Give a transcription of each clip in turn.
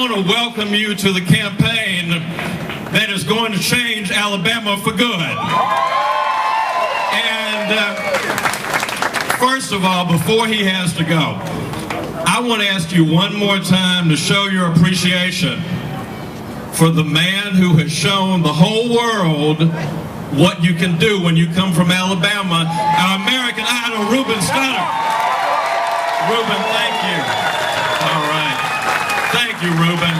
want to welcome you to the campaign that is going to change Alabama for good. And first of all, before he has to go, I want to ask you one more time to show your appreciation for the man who has shown the whole world what you can do when you come from Alabama, our American Idol, Ruben Studdard. Ruben, thank you. All right. Thank you, Ruben.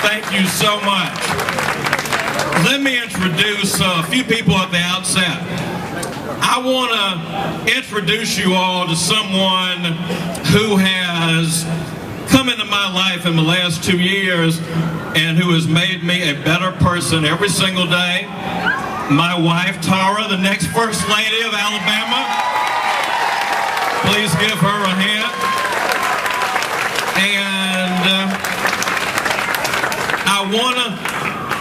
Thank you so much. Let me introduce a few people at the outset. I want to introduce you all to someone who has come into my life in the last 2 years and who has made me a better person every single day. My wife, Tara, the next First Lady of Alabama. Please give her a hand. And I want to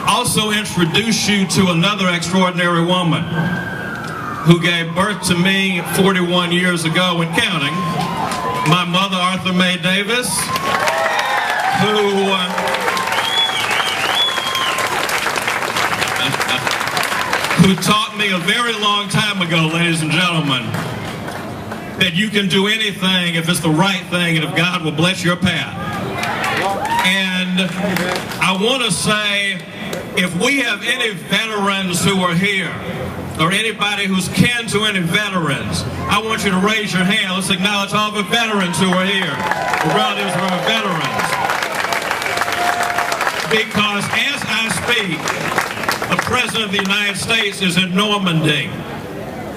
also introduce you to another extraordinary woman who gave birth to me 41 years ago and counting. My mother, Artur Davis, who taught me a very long time ago, ladies and gentlemen, that you can do anything if it's the right thing and if God will bless your path. And I want to say, if we have any veterans who are here, or anybody who's kin to any veterans, I want you to raise your hand. Let's acknowledge all the veterans who are here, the relatives of our veterans. Because as I speak, the President of the United States is in Normandy,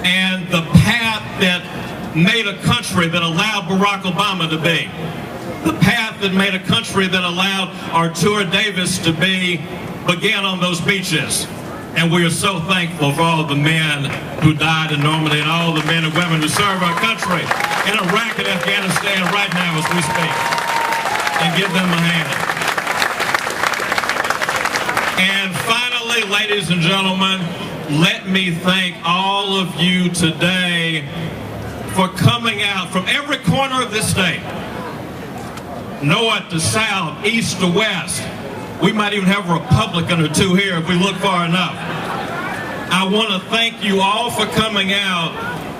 and the path that made a country that allowed Barack Obama to be, the path that made a country that allowed Artur Davis to be, began on those beaches. And we are so thankful for all the men who died in Normandy and all the men and women who serve our country in Iraq and Afghanistan right now as we speak. And give them a hand. And finally, ladies and gentlemen, let me thank all of you today for coming out from every corner of this state, north to south, east to west. We might even have a Republican or two here if we look far enough. I want to thank you all for coming out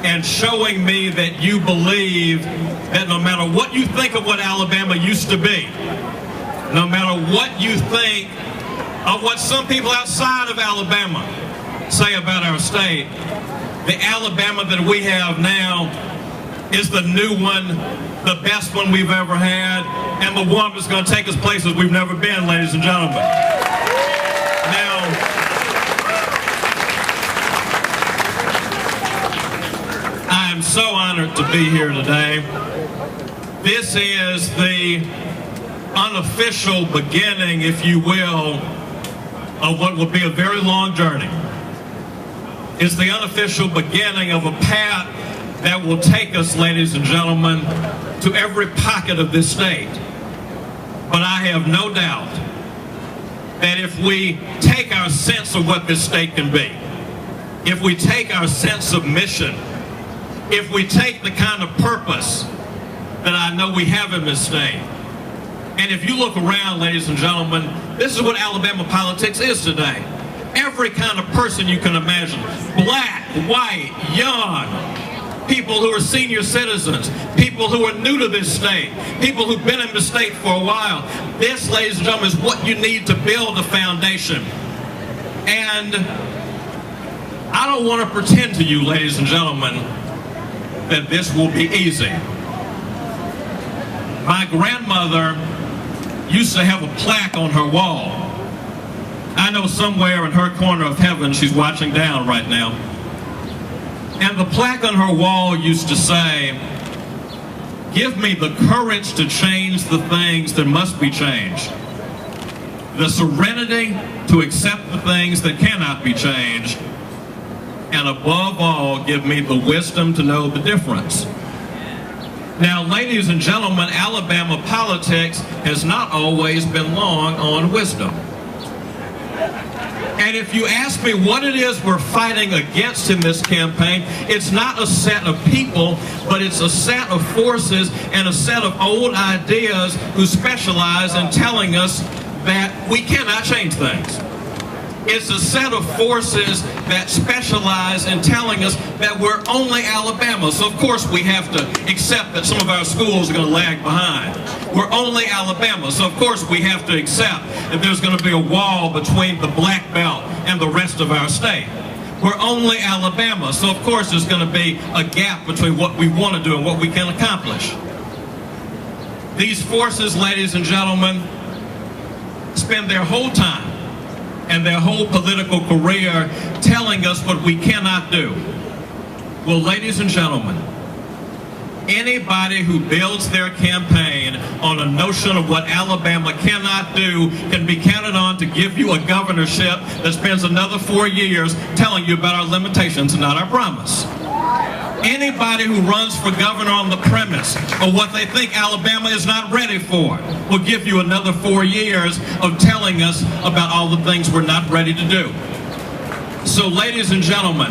and showing me that you believe that no matter what you think of what Alabama used to be, no matter what you think of what some people outside of Alabama say about our state, the Alabama that we have now is the new one, the best one we've ever had, and the one that's going to take us places we've never been, ladies and gentlemen. Now, I am so honored to be here today. This is the unofficial beginning, if you will, of what will be a very long journey. It's the unofficial beginning of a path that will take us, ladies and gentlemen, to every pocket of this state. But I have no doubt that if we take our sense of what this state can be, if we take our sense of mission, if we take the kind of purpose that I know we have in this state, and if you look around, ladies and gentlemen, this is what Alabama politics is today. Every kind of person you can imagine, black, white, young, people who are senior citizens, people who are new to this state, people who've been in the state for a while. This, ladies and gentlemen, is what you need to build a foundation. And I don't want to pretend to you, ladies and gentlemen, that this will be easy. My grandmother used to have a plaque on her wall. I know somewhere in her corner of heaven she's watching down right now. And the plaque on her wall used to say, "Give me the courage to change the things that must be changed, the serenity to accept the things that cannot be changed, and above all, give me the wisdom to know the difference." Now, ladies and gentlemen, Alabama politics has not always been long on wisdom. And if you ask me what it is we're fighting against in this campaign, it's not a set of people, but it's a set of forces and a set of old ideas who specialize in telling us that we cannot change things. It's a set of forces that specialize in telling us that we're only Alabama. So of course we have to accept that some of our schools are going to lag behind. We're only Alabama. So of course we have to accept that there's going to be a wall between the black belt and the rest of our state. We're only Alabama. So of course there's going to be a gap between what we want to do and what we can accomplish. These forces, ladies and gentlemen, spend their whole time and their whole political career telling us what we cannot do. Well, ladies and gentlemen, anybody who builds their campaign on a notion of what Alabama cannot do can be counted on to give you a governorship that spends another 4 years telling you about our limitations and not our promise. Anybody who runs for governor on the premise of what they think Alabama is not ready for will give you another 4 years of telling us about all the things we're not ready to do. So, ladies and gentlemen,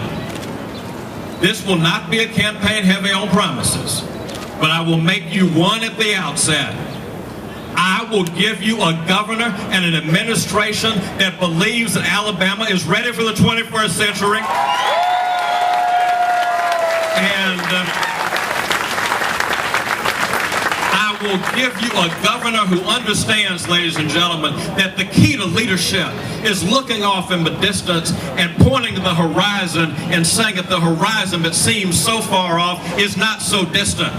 this will not be a campaign heavy on promises, but I will make you one at the outset. I will give you a governor and an administration that believes that Alabama is ready for the 21st century. And I will give you a governor who understands, ladies and gentlemen, that the key to leadership is looking off in the distance and pointing to the horizon and saying that the horizon that seems so far off is not so distant.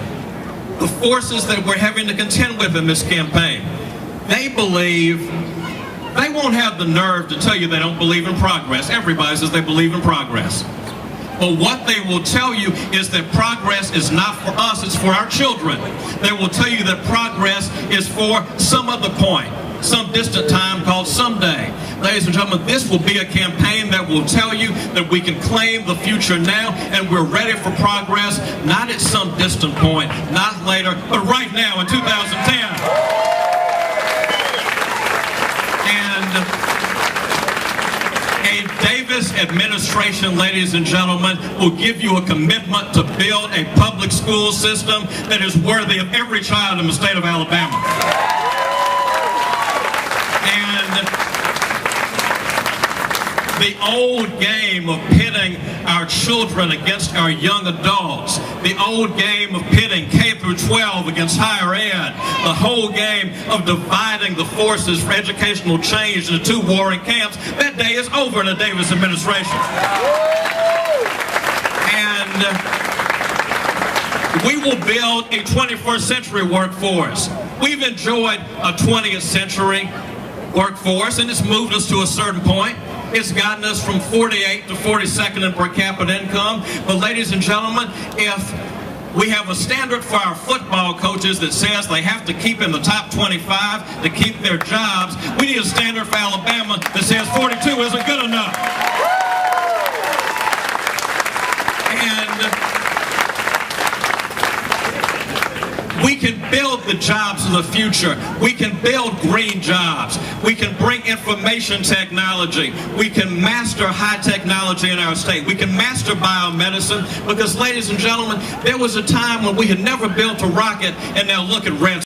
The forces that we're having to contend with in this campaign, they believe, they won't have the nerve to tell you they don't believe in progress. Everybody says they believe in progress. But what they will tell you is that progress is not for us, it's for our children. They will tell you that progress is for some other point, some distant time called someday. Ladies and gentlemen, this will be a campaign that will tell you that we can claim the future now and we're ready for progress, not at some distant point, not later, but right now in 2010. A Davis administration, ladies and gentlemen, will give you a commitment to build a public school system that is worthy of every child in the state of Alabama. And the old game of pitting our children against our young adults, the old game of pitting K through 12 against higher ed, the whole game of dividing the forces for educational change into two warring camps, that day is over in the Davis administration. And we will build a 21st century workforce. We've enjoyed a 20th century workforce and it's moved us to a certain point. It's gotten us from 48 to 42nd in per capita income. But ladies and gentlemen, if we have a standard for our football coaches that says they have to keep in the top 25 to keep their jobs, we need a standard for Alabama that says 42 isn't good enough. And we can build the jobs of the future. We can build green jobs. We can bring information technology. We can master high technology in our state. We can master biomedicine because, ladies and gentlemen, there was a time when we had never built a rocket and now look at red